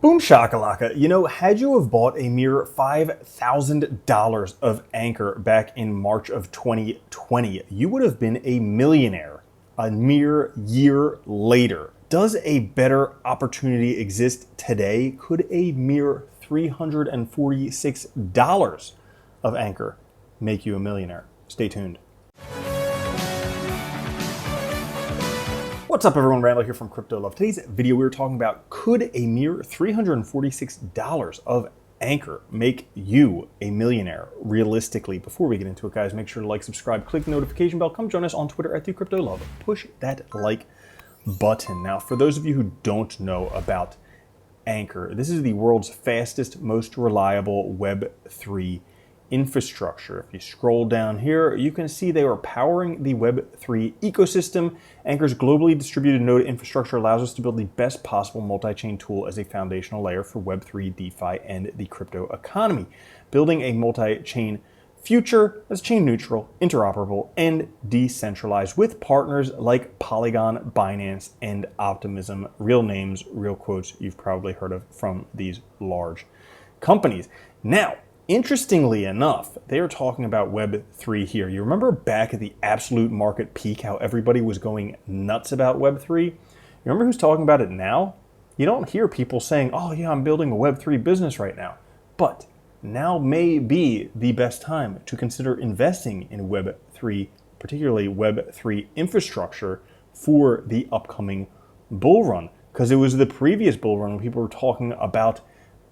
Boom shakalaka. You know, had you have bought a mere $5,000 of Anchor back in March of 2020, you would have been a millionaire a mere year later. Does a better opportunity exist today? Could a mere $346 of Anchor make you a millionaire? Stay tuned. What's up everyone, Randall here from Crypto Love. Today's video we were talking about, could a mere $346 of Anchor make you a millionaire realistically? Before we get into it, guys, make sure to like, subscribe, click the notification bell, come join us on Twitter at @CryptoLove. Push that like button. Now, for those of you who don't know about Anchor, this is the world's fastest, most reliable Web3 infrastructure. If you scroll down here, you can see they are powering the Web3 ecosystem. Anchor's globally distributed node infrastructure allows us to build the best possible multi-chain tool as a foundational layer for Web3, DeFi, and the crypto economy. Building a multi-chain future that's chain neutral, interoperable, and decentralized with partners like Polygon, Binance, and Optimism. Real names, real quotes you've probably heard of from these large companies. Now, interestingly enough, they are talking about Web3 here. You remember back at the absolute market peak, how everybody was going nuts about Web3? You remember who's talking about it now? You don't hear people saying, oh yeah, I'm building a Web3 business right now. But now may be the best time to consider investing in Web3, particularly Web3 infrastructure for the upcoming bull run. Because it was the previous bull run when people were talking about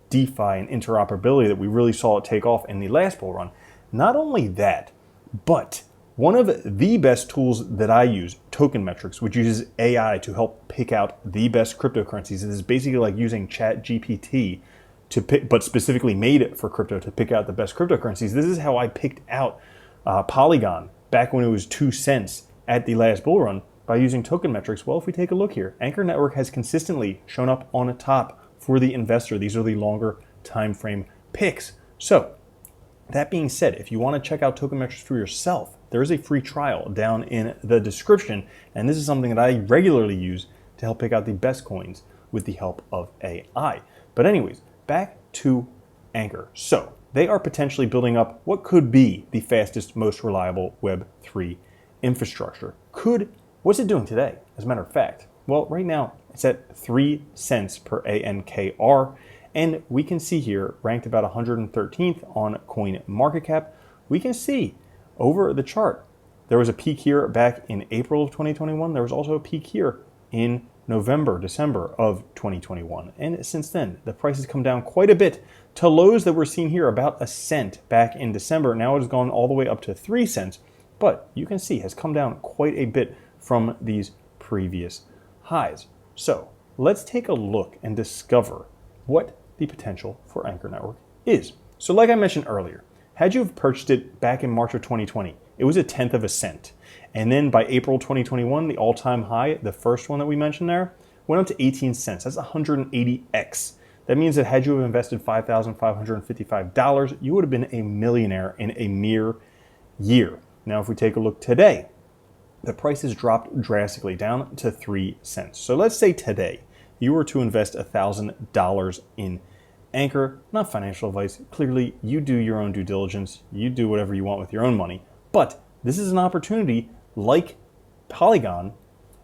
DeFi and interoperability that we really saw it take off in the last bull run. Not only that, but one of the best tools that I use, Token Metrics, which uses AI to help pick out the best cryptocurrencies. It is basically like using ChatGPT to pick, but specifically made it for crypto to pick out the best cryptocurrencies. This is how I picked out Polygon back when it was 2 cents at the last bull run by using Token Metrics. Well, if we take a look here, Anchor Network has consistently shown up on the top for the investor. These are the longer time frame picks. So that being said, if you want to check out Token Metrics for yourself, there is a free trial down in the description. And this is something that I regularly use to help pick out the best coins with the help of AI. But anyways, back to Anchor. So they are potentially building up what could be the fastest, most reliable Web3 infrastructure. What's it doing today? As a matter of fact, well, right now it's at 3 cents per ANKR, and we can see here, ranked about 113th on Coin Market Cap. We can see over the chart, there was a peak here back in April of 2021. There was also a peak here in November, December of 2021. And since then, the price has come down quite a bit to lows that we're seeing here about 1 cent back in December. Now it has gone all the way up to 3 cents, but you can see has come down quite a bit from these previous highs. So let's take a look and discover what the potential for Anchor Network is. So like I mentioned earlier, had you have purchased it back in March of 2020, it was 1/10 of a cent. And then by April 2021, the all-time high, the first one that we mentioned there, went up to 18 cents. That's 180x. That means that had you have invested $5,555, you would have been a millionaire in a mere year. Now, if we take a look today, the price has dropped drastically down to 3 cents. So let's say today you were to invest $1,000 in Anchor. Not financial advice. Clearly, you do your own due diligence. You do whatever you want with your own money. But this is an opportunity, like Polygon,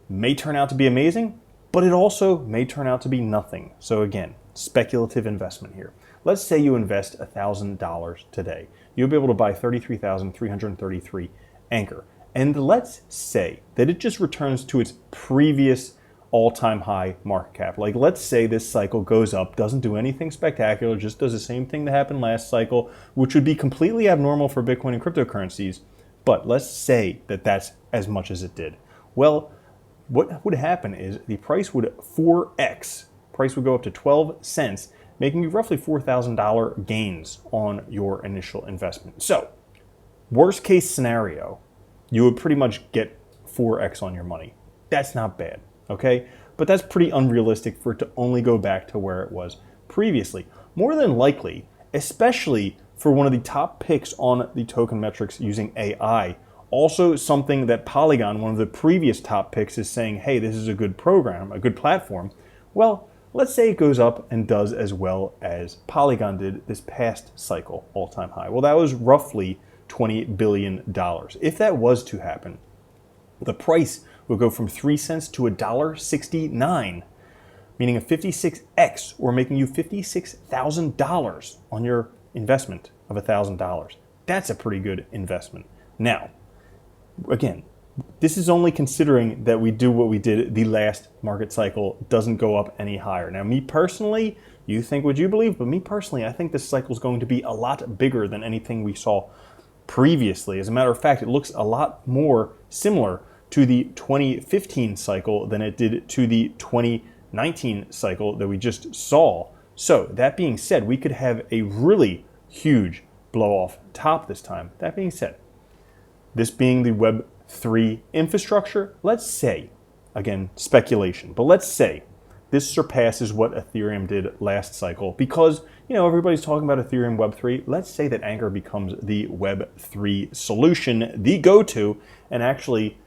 may turn out to be amazing, but it also may turn out to be nothing. So again, speculative investment here. Let's say you invest $1,000 today. You'll be able to buy 33,333 Anchor. And let's say that it just returns to its previous all-time high market cap. Like, let's say this cycle goes up, doesn't do anything spectacular, just does the same thing that happened last cycle, which would be completely abnormal for Bitcoin and cryptocurrencies. But let's say that that's as much as it did. Well, what would happen is the price would 4x. Price would go up to 12 cents, making you roughly $4,000 gains on your initial investment. So, worst case scenario, you would pretty much get 4x on your money. That's not bad, okay? But that's pretty unrealistic for it to only go back to where it was previously. More than likely, especially for one of the top picks on the Token Metrics using AI, also something that Polygon, one of the previous top picks, is saying, hey, this is a good program, a good platform. Well, Let's say it goes up and does as well as Polygon did this past cycle, all-time high. Well, that was roughly $20 billion. If that was to happen, the price would go from 3 cents to $1.69, meaning a 56x, or making you $56,000 on your investment of $1,000. That's a pretty good investment. Now, again, this is only considering that we do what we did the last market cycle, doesn't go up any higher. Now, me personally, you think what you believe, but me personally, I think this cycle is going to be a lot bigger than anything we saw previously. As a matter of fact, it looks a lot more similar to the 2015 cycle than it did to the 2019 cycle that we just saw. So that being said, we could have a really huge blow off top this time. That being said, this being the Web3 infrastructure, let's say, again, speculation, but let's say this surpasses what Ethereum did last cycle, because, you know, everybody's talking about Ethereum Web3. Let's say that Anchor becomes the Web3 solution, the go-to, and actually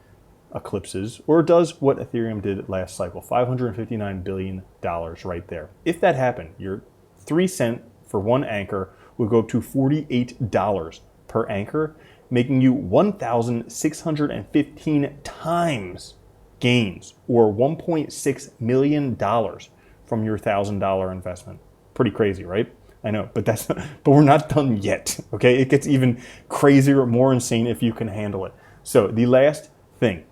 eclipses or does what Ethereum did last cycle, $559 billion right there. If that happened, your 3 cent for one Anchor would go to $48 per Anchor, making you 1,615 times gains, or $1.6 million from your $1,000 investment. Pretty crazy, right? I know, but but we're not done yet. Okay, it gets even crazier, more insane if you can handle it. So the last thing,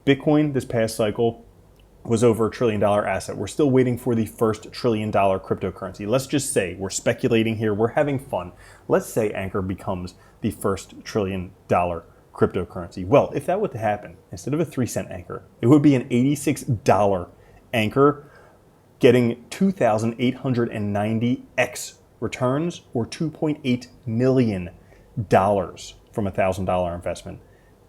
Bitcoin this past cycle was over $1 trillion asset. We're still waiting for the first $1 trillion cryptocurrency. Let's just say, we're speculating here, we're having fun. Let's say Anchor becomes the first $1 trillion cryptocurrency. Well, if that were to happen, instead of a 3 cent Anchor, it would be an $86 Anchor, getting 2,890x returns, or $2.8 million from a $1,000 investment.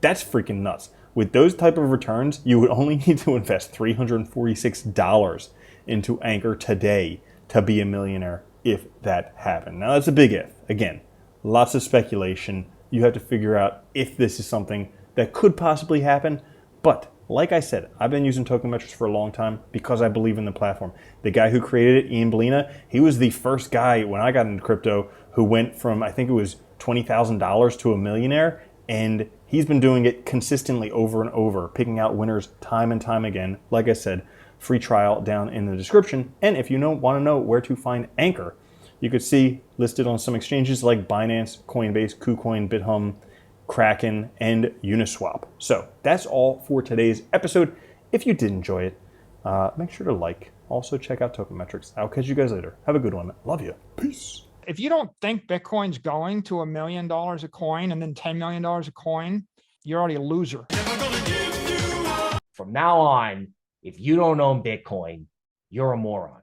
That's freaking nuts. With those type of returns, you would only need to invest $346 into Anchor today to be a millionaire if that happened. Now, that's a big if. Again, lots of speculation. You have to figure out if this is something that could possibly happen. But like I said, I've been using token metrics for a long time because I believe in the platform. The guy who created it, Ian Bellina, he was the first guy when I got into crypto who went from, I think it was $20,000 to a millionaire. And he's been doing it consistently over and over, picking out winners time and time again. Like I said, free trial down in the description. And if you want to know where to find Anchor, you could see listed on some exchanges like Binance, Coinbase, KuCoin, BitHum, Kraken, and Uniswap. So that's all for today's episode. If you did enjoy it, make sure to like. Also check out Token Metrics. I'll catch you guys later. Have a good one. Love you. Peace. If you don't think Bitcoin's going to $1 million a coin and then $10 million a coin, you're already a loser. From now on, if you don't own Bitcoin, you're a moron.